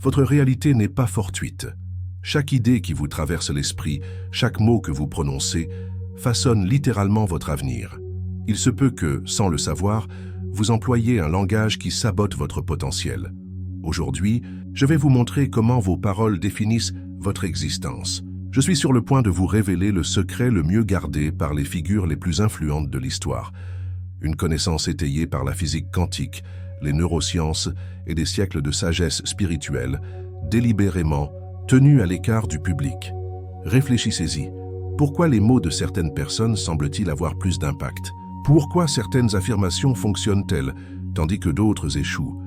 Votre réalité n'est pas fortuite. Chaque idée qui vous traverse l'esprit, chaque mot que vous prononcez, façonne littéralement votre avenir. Il se peut que, sans le savoir, vous employez un langage qui sabote votre potentiel. Aujourd'hui, je vais vous montrer comment vos paroles définissent votre existence. Je suis sur le point de vous révéler le secret le mieux gardé par les figures les plus influentes de l'histoire. Une connaissance étayée par la physique quantique, les neurosciences et des siècles de sagesse spirituelle, délibérément tenus à l'écart du public. Réfléchissez-y. Pourquoi les mots de certaines personnes semblent-ils avoir plus d'impact? Pourquoi certaines affirmations fonctionnent-elles, tandis que d'autres échouent?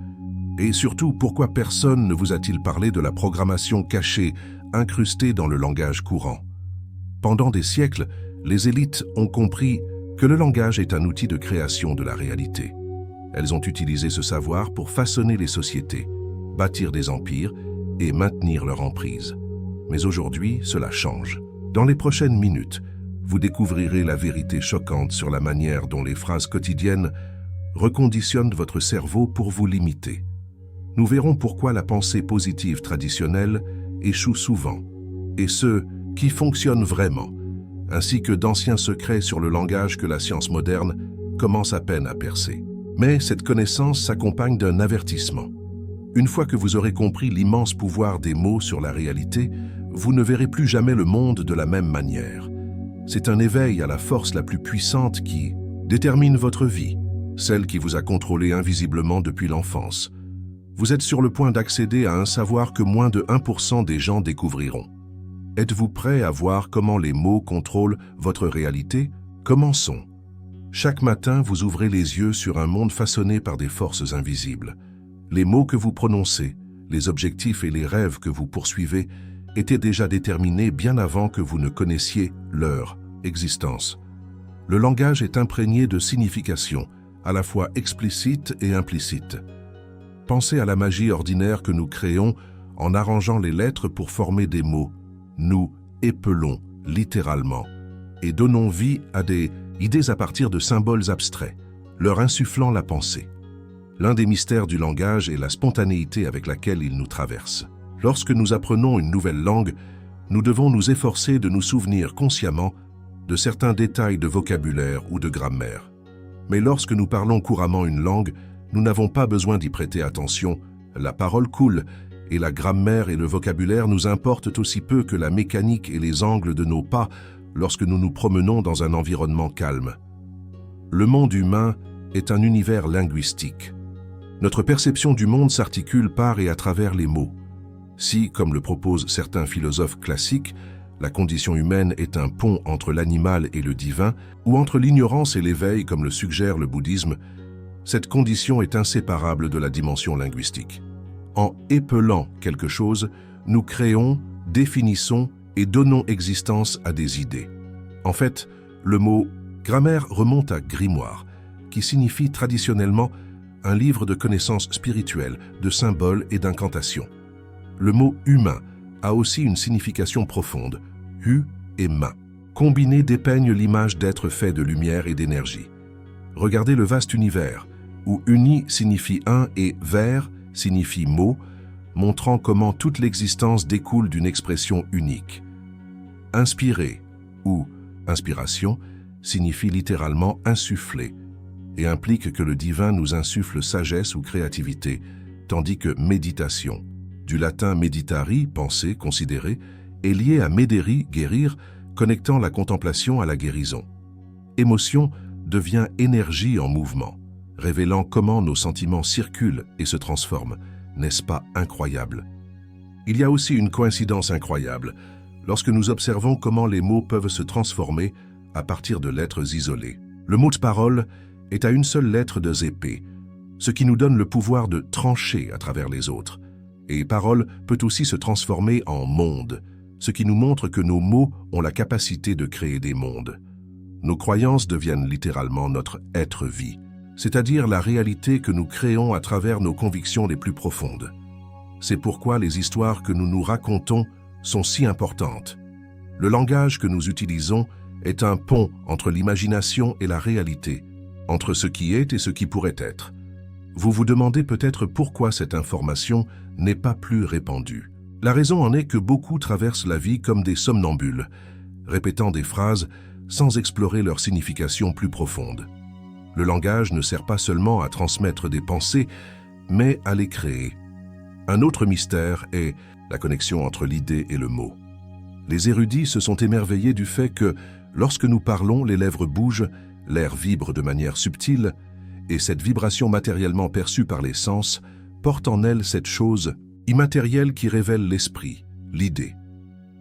Et surtout, pourquoi personne ne vous a-t-il parlé de la programmation cachée, incrustée dans le langage courant? Pendant des siècles, les élites ont compris que le langage est un outil de création de la réalité. Elles ont utilisé ce savoir pour façonner les sociétés, bâtir des empires et maintenir leur emprise. Mais aujourd'hui, cela change. Dans les prochaines minutes, vous découvrirez la vérité choquante sur la manière dont les phrases quotidiennes reconditionnent votre cerveau pour vous limiter. Nous verrons pourquoi la pensée positive traditionnelle échoue souvent, et ceux qui fonctionnent vraiment, ainsi que d'anciens secrets sur le langage que la science moderne commence à peine à percer. Mais cette connaissance s'accompagne d'un avertissement. Une fois que vous aurez compris l'immense pouvoir des mots sur la réalité, vous ne verrez plus jamais le monde de la même manière. C'est un éveil à la force la plus puissante qui détermine votre vie, celle qui vous a contrôlé invisiblement depuis l'enfance. Vous êtes sur le point d'accéder à un savoir que moins de 1% des gens découvriront. Êtes-vous prêt à voir comment les mots contrôlent votre réalité? Commençons. Chaque matin, vous ouvrez les yeux sur un monde façonné par des forces invisibles. Les mots que vous prononcez, les objectifs et les rêves que vous poursuivez étaient déjà déterminés bien avant que vous ne connaissiez leur existence. Le langage est imprégné de significations, à la fois explicites et implicites. Pensez à la magie ordinaire que nous créons en arrangeant les lettres pour former des mots. Nous épelons littéralement et donnons vie à des idées à partir de symboles abstraits, leur insufflant la pensée. L'un des mystères du langage est la spontanéité avec laquelle il nous traverse. Lorsque nous apprenons une nouvelle langue, nous devons nous efforcer de nous souvenir consciemment de certains détails de vocabulaire ou de grammaire. Mais lorsque nous parlons couramment une langue, nous n'avons pas besoin d'y prêter attention. La parole coule, et la grammaire et le vocabulaire nous importent aussi peu que la mécanique et les angles de nos pas lorsque nous nous promenons dans un environnement calme. Le monde humain est un univers linguistique. Notre perception du monde s'articule par et à travers les mots. Si, comme le proposent certains philosophes classiques, la condition humaine est un pont entre l'animal et le divin, ou entre l'ignorance et l'éveil, comme le suggère le bouddhisme, cette condition est inséparable de la dimension linguistique. En épelant quelque chose, nous créons, définissons et donnons existence à des idées. En fait, le mot « grammaire » remonte à « grimoire », qui signifie traditionnellement un livre de connaissances spirituelles, de symboles et d'incantations. Le mot « humain » a aussi une signification profonde, « hu » et « main ». Combinés dépeignent l'image d'être fait de lumière et d'énergie. Regardez le vaste univers, où « uni » signifie « un » et « vers » signifie « mot », montrant comment toute l'existence découle d'une expression unique. « Inspirer » ou « inspiration » signifie littéralement « insuffler » et implique que le divin nous insuffle sagesse ou créativité, tandis que « méditation », du latin meditari, penser, considérer, est lié à mederi, guérir, connectant la contemplation à la guérison. Émotion devient énergie en mouvement, révélant comment nos sentiments circulent et se transforment. N'est-ce pas incroyable? Il y a aussi une coïncidence incroyable, lorsque nous observons comment les mots peuvent se transformer à partir de lettres isolées. Le mot de parole est à une seule lettre de zépé, ce qui nous donne le pouvoir de trancher à travers les autres. Et parole peut aussi se transformer en monde, ce qui nous montre que nos mots ont la capacité de créer des mondes. Nos croyances deviennent littéralement notre être-vie, c'est-à-dire la réalité que nous créons à travers nos convictions les plus profondes. C'est pourquoi les histoires que nous nous racontons sont si importantes. Le langage que nous utilisons est un pont entre l'imagination et la réalité, entre ce qui est et ce qui pourrait être. Vous vous demandez peut-être pourquoi cette information n'est pas plus répandue. La raison en est que beaucoup traversent la vie comme des somnambules, répétant des phrases sans explorer leur signification plus profonde. Le langage ne sert pas seulement à transmettre des pensées, mais à les créer. Un autre mystère est la connexion entre l'idée et le mot. Les érudits se sont émerveillés du fait que, lorsque nous parlons, les lèvres bougent, l'air vibre de manière subtile, et cette vibration matériellement perçue par les sens porte en elle cette chose immatérielle qui révèle l'esprit, l'idée.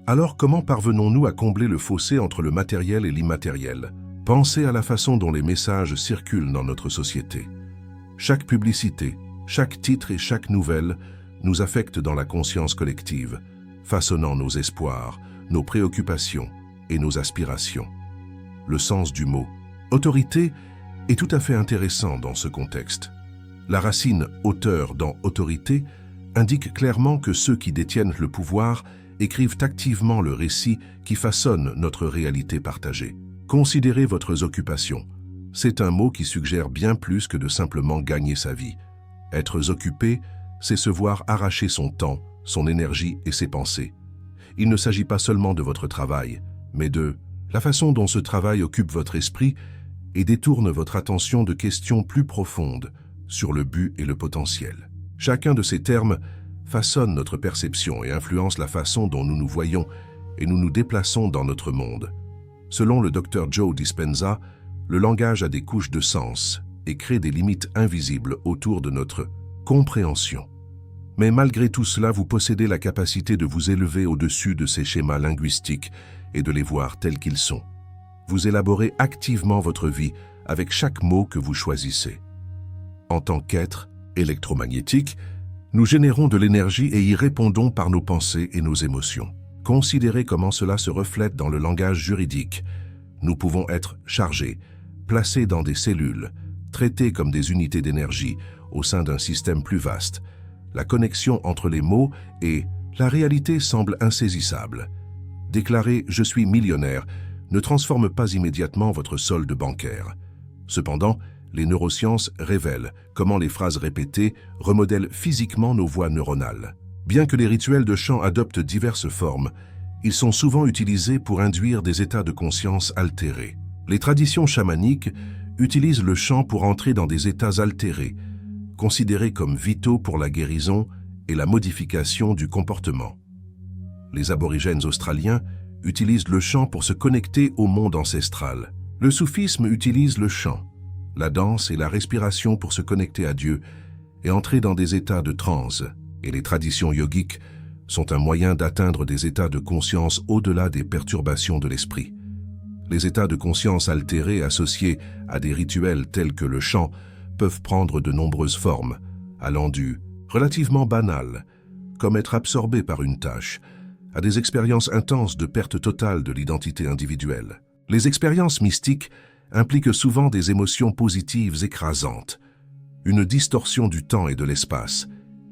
Alors comment parvenons-nous à combler le fossé entre le matériel et l'immatériel? Pensez à la façon dont les messages circulent dans notre société. Chaque publicité, chaque titre et chaque nouvelle nous affectent dans la conscience collective, façonnant nos espoirs, nos préoccupations et nos aspirations. Le sens du mot « autorité » est tout à fait intéressant dans ce contexte. La racine « auteur » dans « autorité » indique clairement que ceux qui détiennent le pouvoir écrivent activement le récit qui façonne notre réalité partagée. Considérez votre occupation. C'est un mot qui suggère bien plus que de simplement gagner sa vie. Être occupé, c'est se voir arracher son temps, son énergie et ses pensées. Il ne s'agit pas seulement de votre travail, mais de la façon dont ce travail occupe votre esprit et détourne votre attention de questions plus profondes sur le but et le potentiel. Chacun de ces termes façonne notre perception et influence la façon dont nous nous voyons et nous nous déplaçons dans notre monde. Selon le Dr Joe Dispenza, le langage a des couches de sens et crée des limites invisibles autour de notre compréhension. Mais malgré tout cela, vous possédez la capacité de vous élever au-dessus de ces schémas linguistiques et de les voir tels qu'ils sont. Vous élaborez activement votre vie avec chaque mot que vous choisissez. En tant qu'être électromagnétique, nous générons de l'énergie et y répondons par nos pensées et nos émotions. Considérez comment cela se reflète dans le langage juridique. Nous pouvons être chargés, placés dans des cellules, traités comme des unités d'énergie au sein d'un système plus vaste. La connexion entre les mots et la réalité semble insaisissable. Déclarer « je suis millionnaire » ne transforme pas immédiatement votre solde bancaire. Cependant, les neurosciences révèlent comment les phrases répétées remodèlent physiquement nos voies neuronales. Bien que les rituels de chant adoptent diverses formes, ils sont souvent utilisés pour induire des états de conscience altérés. Les traditions chamaniques utilisent le chant pour entrer dans des états altérés, considérés comme vitaux pour la guérison et la modification du comportement. Les aborigènes australiens utilisent le chant pour se connecter au monde ancestral. Le soufisme utilise le chant, la danse et la respiration pour se connecter à Dieu et entrer dans des états de transe. Et les traditions yogiques sont un moyen d'atteindre des états de conscience au-delà des perturbations de l'esprit. Les états de conscience altérés associés à des rituels tels que le chant peuvent prendre de nombreuses formes, allant du relativement banal, comme être absorbé par une tâche, à des expériences intenses de perte totale de l'identité individuelle. Les expériences mystiques impliquent souvent des émotions positives écrasantes, une distorsion du temps et de l'espace,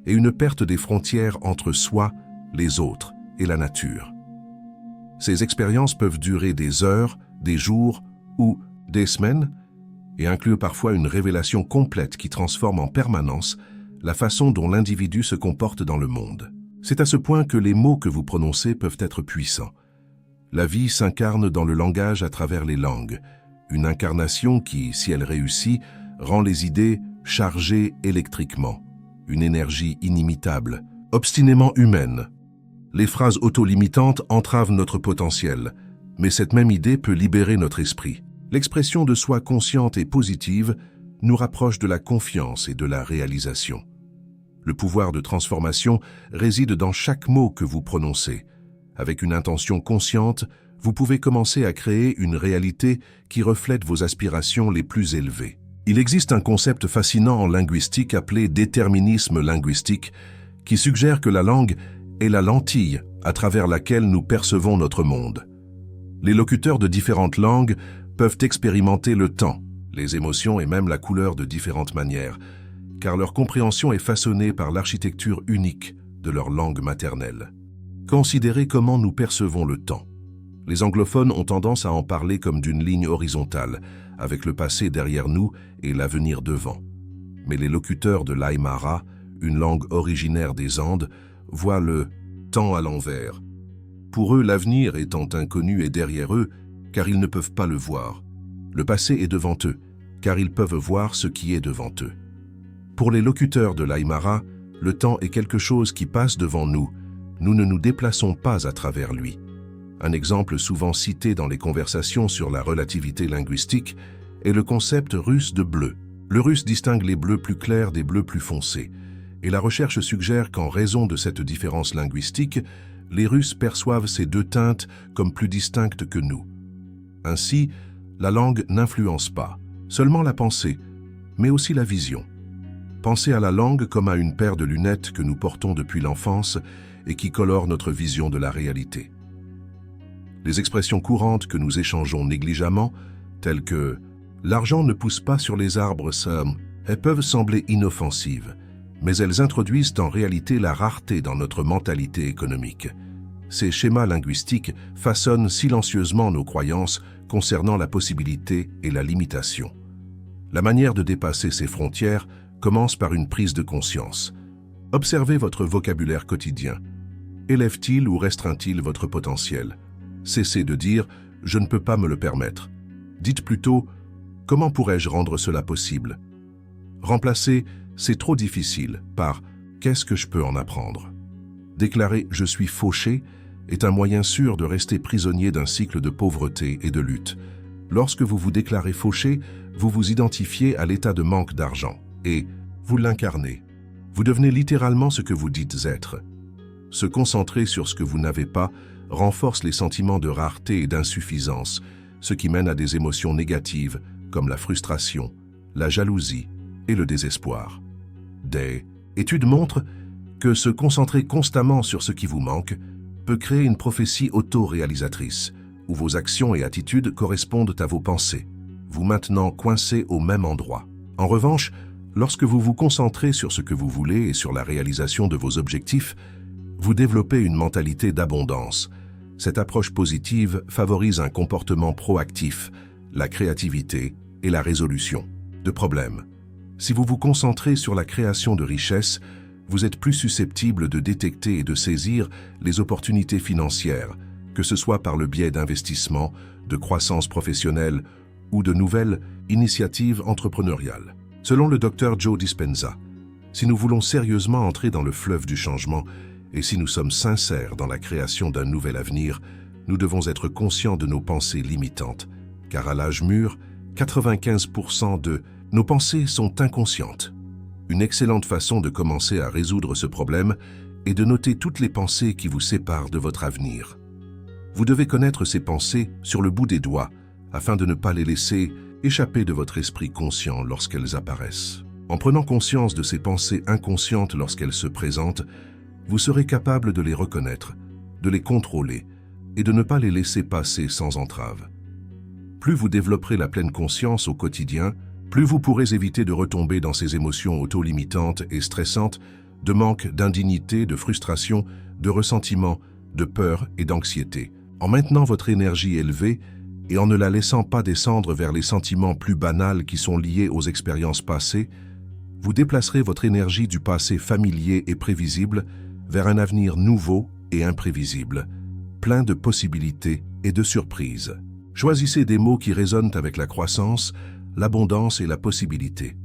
et une perte des frontières entre soi, les autres et la nature. Ces expériences peuvent durer des heures, des jours ou des semaines et incluent parfois une révélation complète qui transforme en permanence la façon dont l'individu se comporte dans le monde. C'est à ce point que les mots que vous prononcez peuvent être puissants. La vie s'incarne dans le langage à travers les langues, une incarnation qui, si elle réussit, rend les idées chargées électriquement. Une énergie inimitable, obstinément humaine. Les phrases auto-limitantes entravent notre potentiel, mais cette même idée peut libérer notre esprit. L'expression de soi consciente et positive nous rapproche de la confiance et de la réalisation. Le pouvoir de transformation réside dans chaque mot que vous prononcez. Avec une intention consciente, vous pouvez commencer à créer une réalité qui reflète vos aspirations les plus élevées. Il existe un concept fascinant en linguistique appelé déterminisme linguistique qui suggère que la langue est la lentille à travers laquelle nous percevons notre monde. Les locuteurs de différentes langues peuvent expérimenter le temps, les émotions et même la couleur de différentes manières, car leur compréhension est façonnée par l'architecture unique de leur langue maternelle. Considérez comment nous percevons le temps. Les anglophones ont tendance à en parler comme d'une ligne horizontale, avec le passé derrière nous et l'avenir devant. Mais les locuteurs de l'Aymara une langue originaire des Andes, voient le temps à l'envers. Pour eux, l'avenir étant inconnu est derrière eux, car ils ne peuvent pas le voir. Le passé est devant eux, car ils peuvent voir ce qui est devant eux. Pour les locuteurs de l'Aymara, le temps est quelque chose qui passe devant nous. Nous ne nous déplaçons pas à travers lui. Un exemple souvent cité dans les conversations sur la relativité linguistique est le concept russe de bleu. Le russe distingue les bleus plus clairs des bleus plus foncés, et la recherche suggère qu'en raison de cette différence linguistique, les Russes perçoivent ces deux teintes comme plus distinctes que nous. Ainsi, la langue n'influence pas, seulement la pensée, mais aussi la vision. Pensez à la langue comme à une paire de lunettes que nous portons depuis l'enfance et qui colore notre vision de la réalité. Les expressions courantes que nous échangeons négligemment, telles que « l'argent ne pousse pas sur les arbres », elles peuvent sembler inoffensives, mais elles introduisent en réalité la rareté dans notre mentalité économique. Ces schémas linguistiques façonnent silencieusement nos croyances concernant la possibilité et la limitation. La manière de dépasser ces frontières commence par une prise de conscience. Observez votre vocabulaire quotidien. Élève-t-il ou restreint-il votre potentiel? Cessez de dire « je ne peux pas me le permettre ». Dites plutôt « comment pourrais-je rendre cela possible ?» Remplacez « c'est trop difficile » par « qu'est-ce que je peux en apprendre ?» Déclarer « je suis fauché » est un moyen sûr de rester prisonnier d'un cycle de pauvreté et de lutte. Lorsque vous vous déclarez fauché, vous vous identifiez à l'état de manque d'argent et vous l'incarnez. Vous devenez littéralement ce que vous dites être. Se concentrer sur ce que vous n'avez pas renforce les sentiments de rareté et d'insuffisance, ce qui mène à des émotions négatives comme la frustration, la jalousie et le désespoir. Des études montrent que se concentrer constamment sur ce qui vous manque peut créer une prophétie auto-réalisatrice, où vos actions et attitudes correspondent à vos pensées, vous maintenant coincés au même endroit. En revanche, lorsque vous vous concentrez sur ce que vous voulez et sur la réalisation de vos objectifs, vous développez une mentalité d'abondance. Cette approche positive favorise un comportement proactif, la créativité et la résolution de problèmes. Si vous vous concentrez sur la création de richesses, vous êtes plus susceptible de détecter et de saisir les opportunités financières, que ce soit par le biais d'investissements, de croissance professionnelle ou de nouvelles initiatives entrepreneuriales. Selon le Dr Joe Dispenza, si nous voulons sérieusement entrer dans le fleuve du changement et si nous sommes sincères dans la création d'un nouvel avenir, nous devons être conscients de nos pensées limitantes, car à l'âge mûr, 95% de nos pensées sont inconscientes. Une excellente façon de commencer à résoudre ce problème est de noter toutes les pensées qui vous séparent de votre avenir. Vous devez connaître ces pensées sur le bout des doigts afin de ne pas les laisser échapper de votre esprit conscient lorsqu'elles apparaissent. En prenant conscience de ces pensées inconscientes lorsqu'elles se présentent, vous serez capable de les reconnaître, de les contrôler et de ne pas les laisser passer sans entrave. Plus vous développerez la pleine conscience au quotidien, plus vous pourrez éviter de retomber dans ces émotions auto-limitantes et stressantes, de manque d'indignité, de frustration, de ressentiment, de peur et d'anxiété. En maintenant votre énergie élevée et en ne la laissant pas descendre vers les sentiments plus banals qui sont liés aux expériences passées, vous déplacerez votre énergie du passé familier et prévisible vers un avenir nouveau et imprévisible, plein de possibilités et de surprises. Choisissez des mots qui résonnent avec la croissance, l'abondance et la possibilité.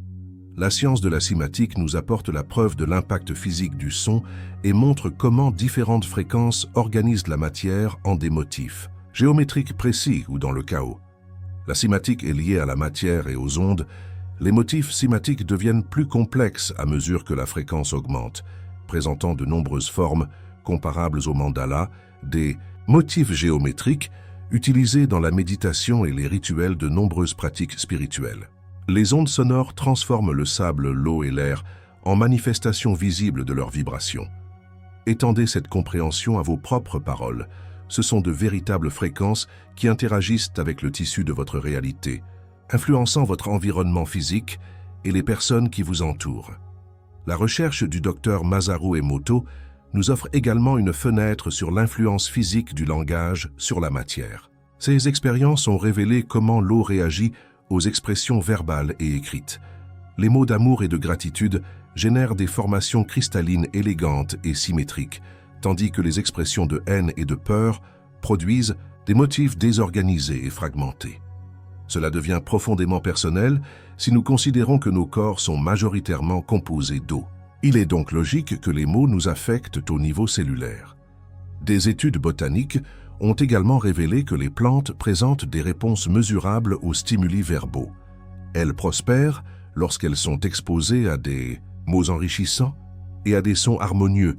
La science de la cymatique nous apporte la preuve de l'impact physique du son et montre comment différentes fréquences organisent la matière en des motifs géométriques précis ou dans le chaos. La cymatique est liée à la matière et aux ondes. Les motifs cymatiques deviennent plus complexes à mesure que la fréquence augmente, présentant de nombreuses formes comparables aux mandalas, des motifs géométriques utilisés dans la méditation et les rituels de nombreuses pratiques spirituelles. Les ondes sonores transforment le sable, l'eau et l'air en manifestations visibles de leurs vibrations. Étendez cette compréhension à vos propres paroles. Ce sont de véritables fréquences qui interagissent avec le tissu de votre réalité, influençant votre environnement physique et les personnes qui vous entourent. La recherche du docteur Masaru Emoto nous offre également une fenêtre sur l'influence physique du langage sur la matière. Ces expériences ont révélé comment l'eau réagit aux expressions verbales et écrites. Les mots d'amour et de gratitude génèrent des formations cristallines élégantes et symétriques, tandis que les expressions de haine et de peur produisent des motifs désorganisés et fragmentés. Cela devient profondément personnel si nous considérons que nos corps sont majoritairement composés d'eau. Il est donc logique que les mots nous affectent au niveau cellulaire. Des études botaniques ont également révélé que les plantes présentent des réponses mesurables aux stimuli verbaux. Elles prospèrent lorsqu'elles sont exposées à des mots enrichissants et à des sons harmonieux,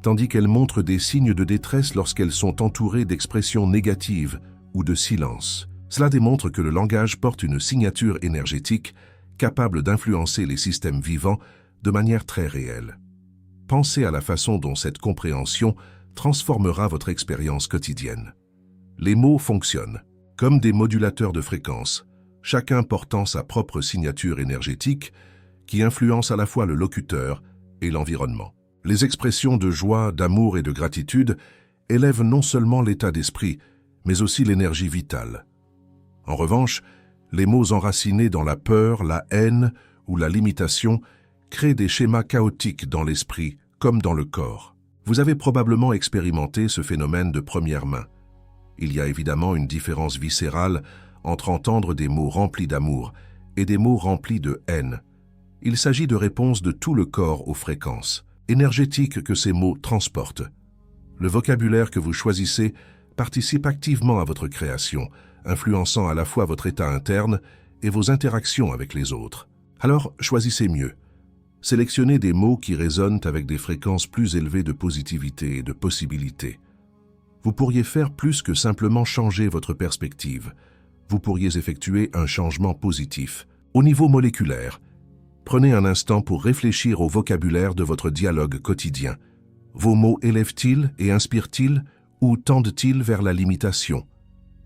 tandis qu'elles montrent des signes de détresse lorsqu'elles sont entourées d'expressions négatives ou de silence. Cela démontre que le langage porte une signature énergétique capable d'influencer les systèmes vivants de manière très réelle. Pensez à la façon dont cette compréhension transformera votre expérience quotidienne. Les mots fonctionnent comme des modulateurs de fréquence, chacun portant sa propre signature énergétique qui influence à la fois le locuteur et l'environnement. Les expressions de joie, d'amour et de gratitude élèvent non seulement l'état d'esprit, mais aussi l'énergie vitale. En revanche, les mots enracinés dans la peur, la haine ou la limitation créent des schémas chaotiques dans l'esprit comme dans le corps. Vous avez probablement expérimenté ce phénomène de première main. Il y a évidemment une différence viscérale entre entendre des mots remplis d'amour et des mots remplis de haine. Il s'agit de réponses de tout le corps aux fréquences énergétiques que ces mots transportent. Le vocabulaire que vous choisissez participe activement à votre création, influençant à la fois votre état interne et vos interactions avec les autres. Alors, choisissez mieux. Sélectionnez des mots qui résonnent avec des fréquences plus élevées de positivité et de possibilité. Vous pourriez faire plus que simplement changer votre perspective. Vous pourriez effectuer un changement positif. Au niveau moléculaire, prenez un instant pour réfléchir au vocabulaire de votre dialogue quotidien. Vos mots élèvent-ils et inspirent-ils ou tendent-ils vers la limitation?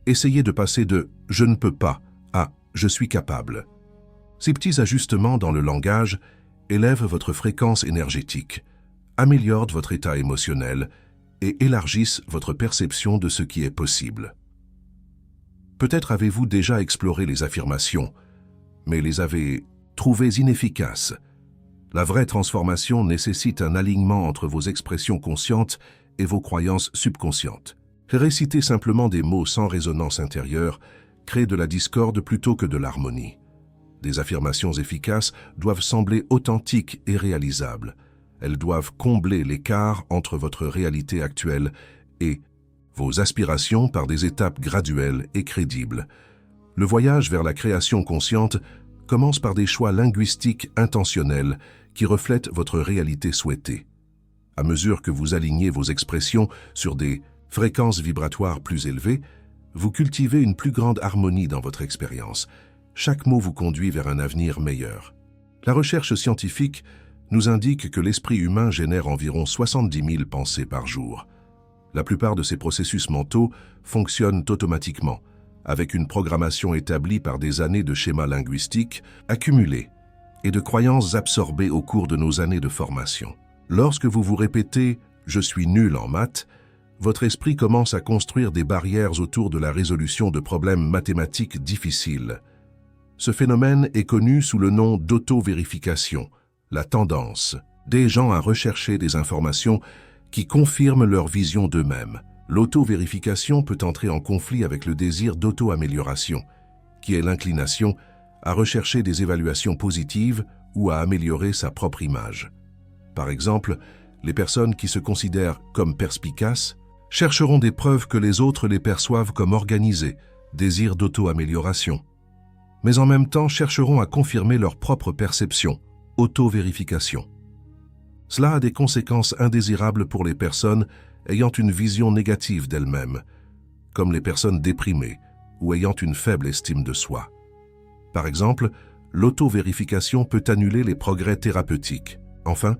Essayez de passer de « je ne peux pas » à « je suis capable ». Ces petits ajustements dans le langage élèvent votre fréquence énergétique, améliorent votre état émotionnel et élargissent votre perception de ce qui est possible. Peut-être avez-vous déjà exploré les affirmations, mais les avez trouvées inefficaces. La vraie transformation nécessite un alignement entre vos expressions conscientes et vos croyances subconscientes. Réciter simplement des mots sans résonance intérieure crée de la discorde plutôt que de l'harmonie. Des affirmations efficaces doivent sembler authentiques et réalisables. Elles doivent combler l'écart entre votre réalité actuelle et vos aspirations par des étapes graduelles et crédibles. Le voyage vers la création consciente commence par des choix linguistiques intentionnels qui reflètent votre réalité souhaitée. À mesure que vous alignez vos expressions sur des fréquences vibratoires plus élevées, vous cultivez une plus grande harmonie dans votre expérience. Chaque mot vous conduit vers un avenir meilleur. La recherche scientifique nous indique que l'esprit humain génère environ 70 000 pensées par jour. La plupart de ces processus mentaux fonctionnent automatiquement, avec une programmation établie par des années de schémas linguistiques accumulés et de croyances absorbées au cours de nos années de formation. Lorsque vous vous répétez « je suis nul en maths », votre esprit commence à construire des barrières autour de la résolution de problèmes mathématiques difficiles. Ce phénomène est connu sous le nom d'auto-vérification, la tendance des gens à rechercher des informations qui confirment leur vision d'eux-mêmes. L'auto-vérification peut entrer en conflit avec le désir d'auto-amélioration, qui est l'inclination à rechercher des évaluations positives ou à améliorer sa propre image. Par exemple, les personnes qui se considèrent comme perspicaces chercheront des preuves que les autres les perçoivent comme organisées, désir d'auto-amélioration. Mais en même temps chercheront à confirmer leur propre perception, auto-vérification. Cela a des conséquences indésirables pour les personnes ayant une vision négative d'elles-mêmes, comme les personnes déprimées ou ayant une faible estime de soi. Par exemple, l'auto-vérification peut annuler les progrès thérapeutiques. Enfin,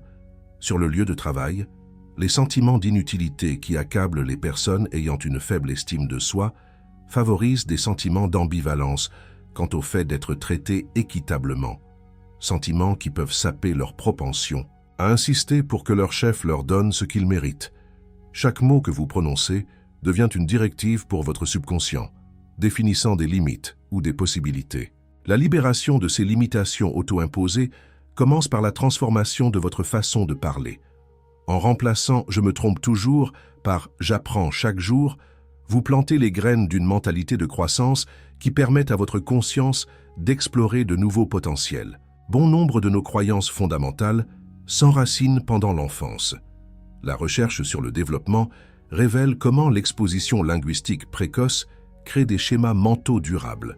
sur le lieu de travail, les sentiments d'inutilité qui accablent les personnes ayant une faible estime de soi favorisent des sentiments d'ambivalence quant au fait d'être traités équitablement, sentiments qui peuvent saper leur propension à insister pour que leur chef leur donne ce qu'ils méritent. Chaque mot que vous prononcez devient une directive pour votre subconscient, définissant des limites ou des possibilités. La libération de ces limitations auto-imposées commence par la transformation de votre façon de parler. En remplaçant « je me trompe toujours » par « j'apprends chaque jour », vous plantez les graines d'une mentalité de croissance qui permet à votre conscience d'explorer de nouveaux potentiels. Bon nombre de nos croyances fondamentales s'enracinent pendant l'enfance. La recherche sur le développement révèle comment l'exposition linguistique précoce crée des schémas mentaux durables.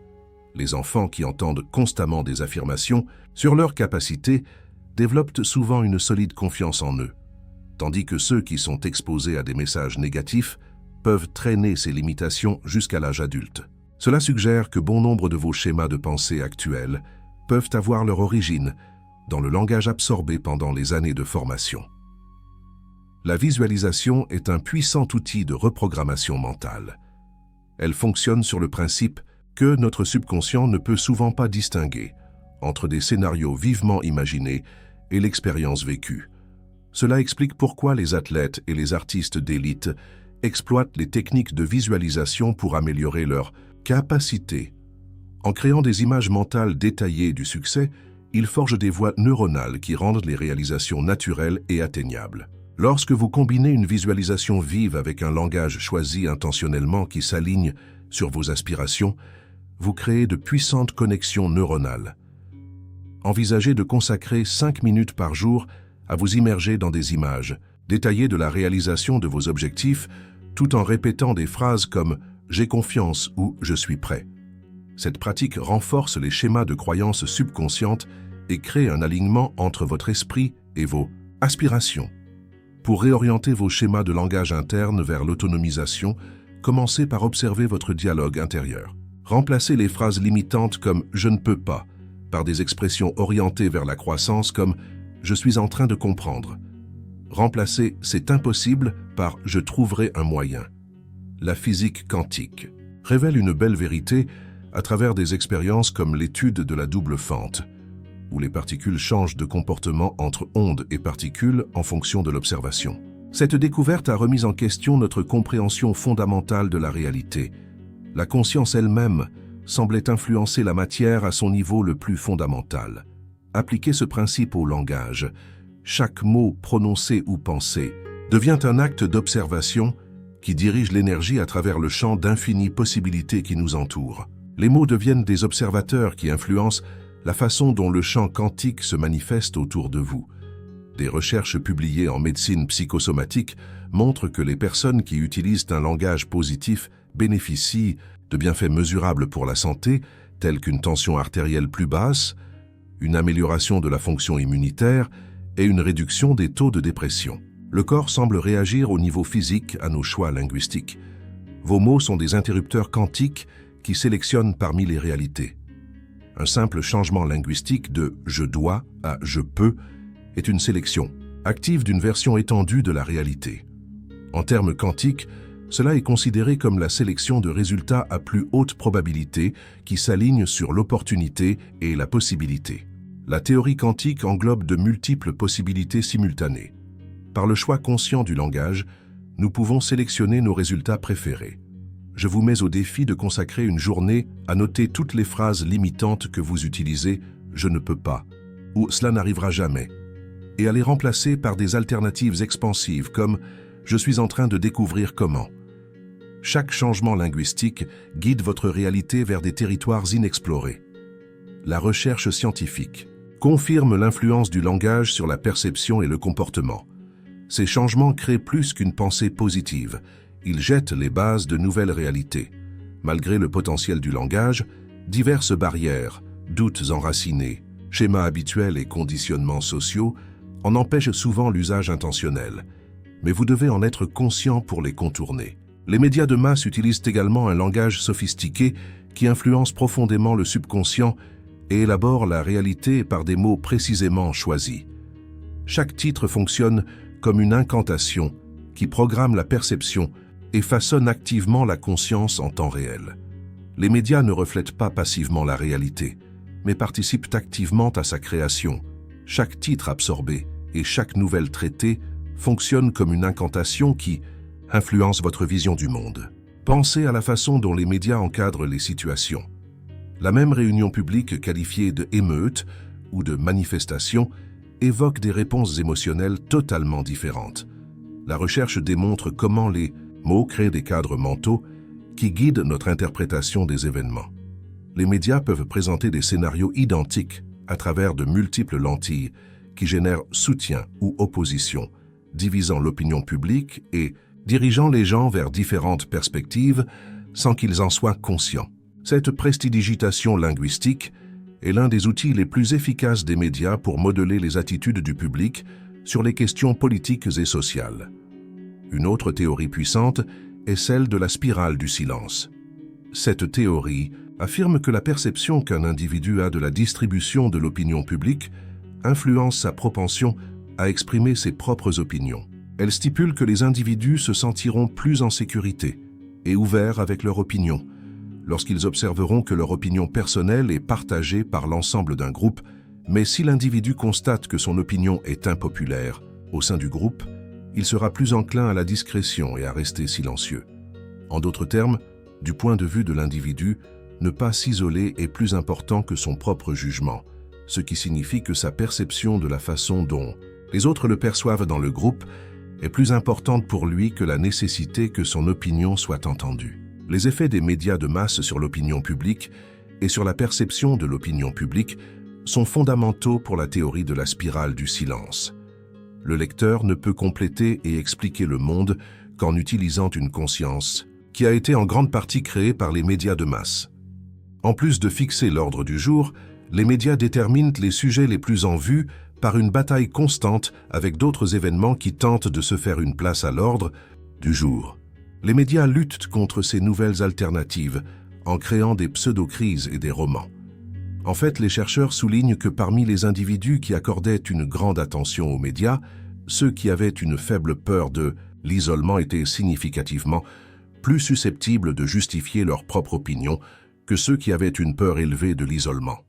Les enfants qui entendent constamment des affirmations sur leurs capacités développent souvent une solide confiance en eux, tandis que ceux qui sont exposés à des messages négatifs peuvent traîner ces limitations jusqu'à l'âge adulte. Cela suggère que bon nombre de vos schémas de pensée actuels peuvent avoir leur origine dans le langage absorbé pendant les années de formation. La visualisation est un puissant outil de reprogrammation mentale. Elle fonctionne sur le principe que notre subconscient ne peut souvent pas distinguer entre des scénarios vivement imaginés et l'expérience vécue. Cela explique pourquoi les athlètes et les artistes d'élite exploitent les techniques de visualisation pour améliorer leur capacité. En créant des images mentales détaillées du succès, ils forgent des voies neuronales qui rendent les réalisations naturelles et atteignables. Lorsque vous combinez une visualisation vive avec un langage choisi intentionnellement qui s'aligne sur vos aspirations, vous créez de puissantes connexions neuronales. Envisagez de consacrer 5 minutes par jour à vous immerger dans des images détaillées de la réalisation de vos objectifs, tout en répétant des phrases comme « j'ai confiance » ou « je suis prêt ». Cette pratique renforce les schémas de croyances subconscientes et crée un alignement entre votre esprit et vos aspirations. Pour réorienter vos schémas de langage interne vers l'autonomisation, commencez par observer votre dialogue intérieur. Remplacez les phrases limitantes comme « je ne peux pas » par des expressions orientées vers la croissance comme « je suis en train de comprendre ». Remplacez « c'est impossible » par « je trouverai un moyen ». La physique quantique révèle une belle vérité à travers des expériences comme l'étude de la double fente, où les particules changent de comportement entre ondes et particules en fonction de l'observation. Cette découverte a remis en question notre compréhension fondamentale de la réalité. La conscience elle-même semblait influencer la matière à son niveau le plus fondamental. Appliquer ce principe au langage, chaque mot prononcé ou pensé devient un acte d'observation qui dirige l'énergie à travers le champ d'infinies possibilités qui nous entourent. Les mots deviennent des observateurs qui influencent la façon dont le champ quantique se manifeste autour de vous. Des recherches publiées en médecine psychosomatique montrent que les personnes qui utilisent un langage positif bénéficient de bienfaits mesurables pour la santé, tels qu'une tension artérielle plus basse, une amélioration de la fonction immunitaire et une réduction des taux de dépression. Le corps semble réagir au niveau physique à nos choix linguistiques. Vos mots sont des interrupteurs quantiques qui sélectionnent parmi les réalités. Un simple changement linguistique de « je dois » à « je peux » est une sélection active d'une version étendue de la réalité. En termes quantiques, cela est considéré comme la sélection de résultats à plus haute probabilité qui s'alignent sur l'opportunité et la possibilité. La théorie quantique englobe de multiples possibilités simultanées. Par le choix conscient du langage, nous pouvons sélectionner nos résultats préférés. Je vous mets au défi de consacrer une journée à noter toutes les phrases limitantes que vous utilisez « je ne peux pas » ou « cela n'arrivera jamais » et à les remplacer par des alternatives expansives comme « je suis en train de découvrir comment ». Chaque changement linguistique guide votre réalité vers des territoires inexplorés. La recherche scientifique confirme l'influence du langage sur la perception et le comportement. Ces changements créent plus qu'une pensée positive. Ils jettent les bases de nouvelles réalités. Malgré le potentiel du langage, diverses barrières, doutes enracinés, schémas habituels et conditionnements sociaux en empêchent souvent l'usage intentionnel. Mais vous devez en être conscient pour les contourner. Les médias de masse utilisent également un langage sophistiqué qui influence profondément le subconscient et élabore la réalité par des mots précisément choisis. Chaque titre fonctionne comme une incantation qui programme la perception et façonne activement la conscience en temps réel. Les médias ne reflètent pas passivement la réalité, mais participent activement à sa création. Chaque titre absorbé et chaque nouvelle traitée fonctionne comme une incantation qui influence votre vision du monde. Pensez à la façon dont les médias encadrent les situations. La même réunion publique qualifiée de « émeute » ou de manifestation évoquent des réponses émotionnelles totalement différentes. La recherche démontre comment les mots créent des cadres mentaux qui guident notre interprétation des événements. Les médias peuvent présenter des scénarios identiques à travers de multiples lentilles qui génèrent soutien ou opposition, divisant l'opinion publique et dirigeant les gens vers différentes perspectives sans qu'ils en soient conscients. Cette prestidigitation linguistique est l'un des outils les plus efficaces des médias pour modeler les attitudes du public sur les questions politiques et sociales. Une autre théorie puissante est celle de la spirale du silence. Cette théorie affirme que la perception qu'un individu a de la distribution de l'opinion publique influence sa propension à exprimer ses propres opinions. Elle stipule que les individus se sentiront plus en sécurité et ouverts avec leur opinion lorsqu'ils observeront que leur opinion personnelle est partagée par l'ensemble d'un groupe, mais si l'individu constate que son opinion est impopulaire au sein du groupe, il sera plus enclin à la discrétion et à rester silencieux. En d'autres termes, du point de vue de l'individu, ne pas s'isoler est plus important que son propre jugement, ce qui signifie que sa perception de la façon dont les autres le perçoivent dans le groupe est plus importante pour lui que la nécessité que son opinion soit entendue. Les effets des médias de masse sur l'opinion publique et sur la perception de l'opinion publique sont fondamentaux pour la théorie de la spirale du silence. Le lecteur ne peut compléter et expliquer le monde qu'en utilisant une conscience qui a été en grande partie créée par les médias de masse. En plus de fixer l'ordre du jour, les médias déterminent les sujets les plus en vue par une bataille constante avec d'autres événements qui tentent de se faire une place à l'ordre du jour. Les médias luttent contre ces nouvelles alternatives en créant des pseudo-crises et des romans. En fait, les chercheurs soulignent que parmi les individus qui accordaient une grande attention aux médias, ceux qui avaient une faible peur de l'isolement étaient significativement plus susceptibles de justifier leur propre opinion que ceux qui avaient une peur élevée de l'isolement.